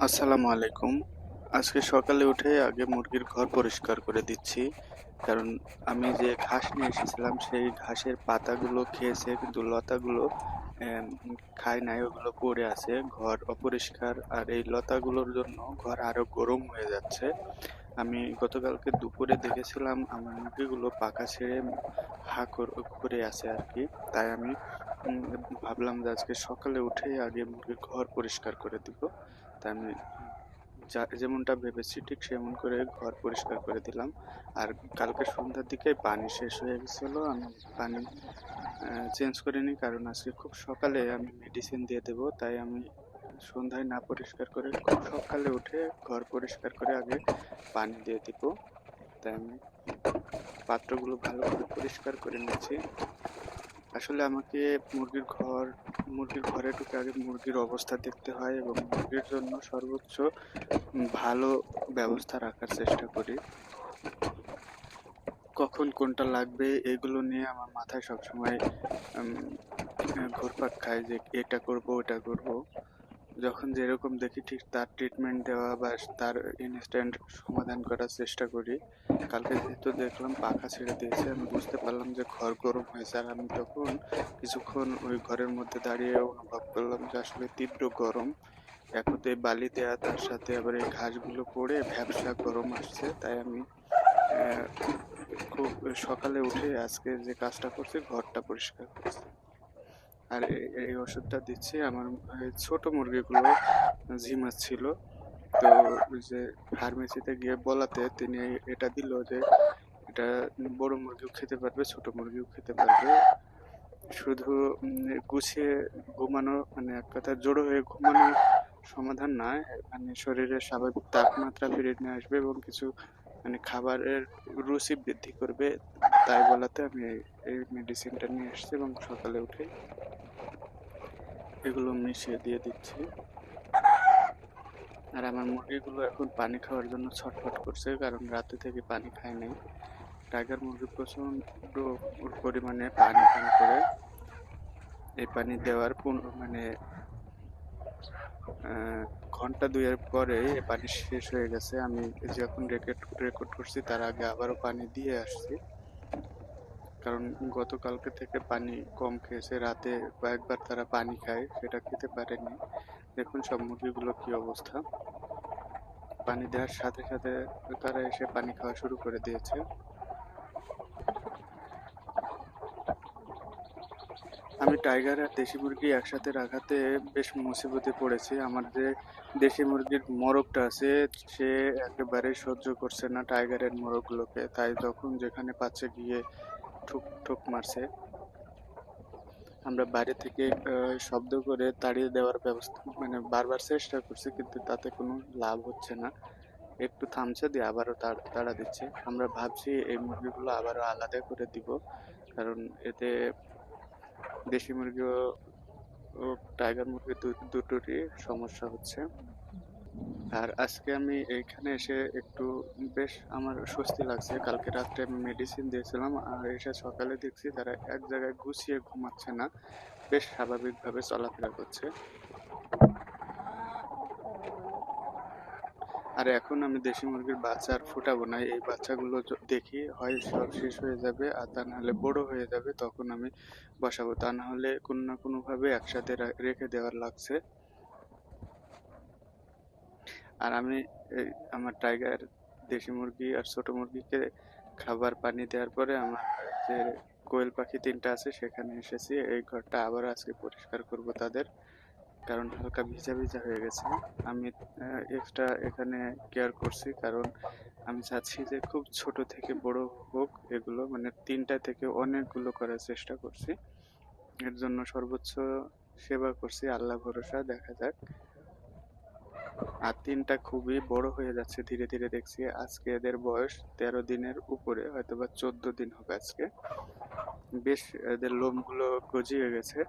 আসসালামু আলাইকুম। আজকে সকালে উঠে আগে মুরগির ঘর পরিষ্কার করে দিচ্ছি। কারণ আমি যে ঘাস নিয়ে এসেছিলাম সেই ঘাসের পাতাগুলো খেয়েছে কিন্তু লতাগুলো খায় নাই, ওগুলো পড়ে আছে। ঘর অপরিষ্কার আর এই লতাগুলোর জন্য ঘর আরো গরম হয়ে যাচ্ছে। আমি গতকালকে দুপুরে দেখেছিলাম আমার মুরগিগুলো পাখা ছেড়ে করে আছে আরকি। তাই আমি উম ভাবলাম যে আজকে সকালে উঠেই আগে মুরগির ঘর পরিষ্কার করে দিব। তাই আমি যেমনটা ভেবেছি ঠিক সেমন করে ঘর পরিষ্কার করে দিলাম। আর কালকে সন্ধ্যার দিকে পানি শেষ হয়ে গেছিল। আমি পানি চেঞ্জ করিনি, কারণ আজকে খুব সকালে আমি মেডিসিন দিয়ে দেবো। তাই আমি সন্ধ্যায় না পরিষ্কার করে খুব সকালে উঠে ঘর পরিষ্কার করে আগে পানি দিয়ে দিব। তাই আমি পাত্রগুলো ভালো করে পরিষ্কার করে নিচ্ছি। আসলে আমাকে মুরগির ঘরে ঢুকে আগে মুরগির অবস্থা দেখতে হয় এবং মুরগির জন্য সর্বোচ্চ ভালো ব্যবস্থা রাখার চেষ্টা করি। কখন কোনটা লাগবে এগুলো নিয়ে আমার মাথায় সবসময় উম ঘুরপাক খায় যে এটা করব ওটা করব। যখন যেরকম দেখি ঠিক তার ট্রিটমেন্ট দেওয়া বা তার ইনস্ট্যান্ট সমাধান করার চেষ্টা করি। কালকে যেহেতু দেখলাম পাখা ছেড়ে দিয়েছে, আমি বুঝতে পারলাম যে ঘর গরম হয়েছে। আর আমি তখন কিছুক্ষণ ওই ঘরের মধ্যে দাঁড়িয়ে অনুভব করলাম যে আসলে তীব্র গরম। একতে বালি দেয়া, তার সাথে আবার এই ঘাসগুলো পড়ে ভ্যাপসা গরম আসছে। তাই আমি আহ, খুব সকালে উঠে আজকে যে কাজটা করছি, ঘরটা পরিষ্কার করছি। আর এই ওষুধটা দিচ্ছি আমার ছোট মুরগিগুলো ঝিমাচ্ছিল। তো ওই যে ফার্মেসিতে গিয়ে বলাতে তিনি এটা দিল যে এটা বড় মুরগিও খেতে পারবে, ছোট মুরগিও খেতে পারবে। শুধু গুছিয়ে ঘুমানো, মানে এক কথায় জড়ো হয়ে ঘুমানো সমাধান নয়। মানে শরীরের স্বাভাবিক তাপমাত্রা ফিরিয়ে নিয়ে আসবে এবং কিছু মানে খাবারের রুচি বৃদ্ধি করবে। তাই বলাতে আমি এই মেডিসিনটা নিয়ে এসেছি এবং সকালে উঠে এগুলো মিশিয়ে দিয়ে দিচ্ছি। আর আমার মুরগিগুলো এখন পানি খাওয়ার জন্য ছটফট করছে, কারণ রাতে থেকে পানি খায় নাই। টাইগার মুরগি প্রচন্ড পরিমাণে পানি পান করে। এই পানি দেওয়ার মানে ঘন্টা দুয়ের পরে এই পানি শেষ হয়ে গেছে। আমি যখন রেকর্ড করছি তার আগে আবারও পানি দিয়ে আসছি, কারণ গতকালকে থেকে পানি কম খেয়েছে। রাতে কয়েকবার তারা পানি খায়, সেটা খেতে পারেনি। দেখুন সব মুরগিগুলোর কি অবস্থা। পানি দেওয়ার সাথে সাথে তারা এসে পানি খাওয়া শুরু করে দিয়েছে। আমি টাইগার আর দেশি মুরগি একসাথে রাখাতে বেশ মুসিবতে পড়েছি। আমার যে দেশি মুরগির মোরগটা আছে, সে একেবারে সহ্য করছে না টাইগারের মোরগগুলোকে। তাই যখন যেখানে পাচ্ছে গিয়ে ঠুক ঠুক মারছে। আমরা বাইরে থেকে শব্দ করে তাড়িয়ে দেওয়ার ব্যবস্থা, মানে বারবার চেষ্টা করছি, কিন্তু তাতে কোনো লাভ হচ্ছে না। একটু থামছে, দিয়ে আবারও তাড়া দিচ্ছে। আমরা ভাবছি এই মুরগিগুলো আবারও আলাদা করে দিব, কারণ এতে দেশি মুরগি ও টাইগার মুরগি দুটোরই সমস্যা হচ্ছে। আর আজকে আমি এইখানে এসে একটু বেশ আমার স্বস্তি লাগছে। কালকে রাত্রে আমি মেডিসিন দিয়েছিলাম আর এসে সকালে দেখছি তারা এক জায়গায় গুছিয়ে ঘুমাচ্ছে না, বেশ স্বাভাবিকভাবে চলাফেরা করছে। আর এখন আমি দেশি মুরগির বাচ্চা আর ফুটাবো না। এই বাচ্চাগুলো দেখি হয় সব শেষ হয়ে যাবে, আর তা নাহলে বড় হয়ে যাবে, তখন আমি বসাবো। তা না হলে কোনো না কোনো ভাবে একসাথে রেখে দেওয়ার লাগছে। আর আমি এই আমার টাইগার, দেশি মুরগি আর ছোট মুরগিকে খাবার পানি দেওয়ার পরে আমার যে কোয়েল পাখি তিনটা আছে সেখানে এসেছি। এই ঘরটা আবার আজকে পরিষ্কার করব তাদের, কারণ হালকা ভিজা ভিজা হয়ে গেছে। আমি এক্সট্রা এখানে কেয়ার করছি, কারণ আমি চাচ্ছি যে খুব ছোট থেকে বড় হোক এগুলো, মানে তিনটা থেকে অনেকগুলো করার চেষ্টা করছি। এর জন্য সর্বোচ্চ সেবা করছি, আল্লাহ ভরসা, দেখা যাক। আর তিনটা খুবই বড় হয়ে যাচ্ছে ধীরে ধীরে দেখছি। আজকে এদের বয়স 13 দিনের উপরে, হয়তোবা 14 দিন হবে আজকে। বেশ এদের লোমগুলো গজিয়ে গেছে।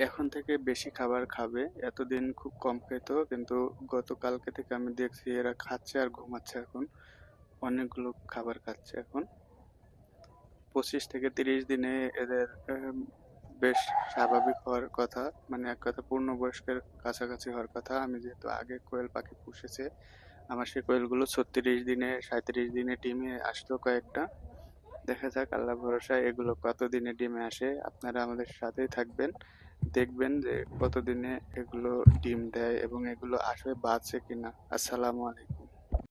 এখন থেকে বেশি খাবার খাবে। এতদিন খুব কম খেত, কিন্তু গতকালকে থেকে আমি দেখছি এরা খাচ্ছে আর ঘুমাচ্ছে। এখন অনেকগুলো খাবার খাচ্ছে। এখন 25 থেকে 30 দিনে এদের বেশ স্বাভাবিক হওয়ার কথা, মানে এক কথা পূর্ণবয়স্কের কাছাকাছি হওয়ার কথা। আমি যেহেতু আগে কোয়েল পাখি পুষেছে, আমার সেই কোয়েলগুলো 36 দিনে 37 দিনে ডিমে আসতো কয়েকটা। দেখা যাক, আল্লাহ ভরসা এগুলো কতদিনে ডিমে আসে। আপনারা আমাদের সাথেই থাকবেন, দেখবেন যে কতদিনে এগুলো ডিম দেয় এবং এগুলো আসলে বাঁচে কিনা। আসসালামু আলাইকুম।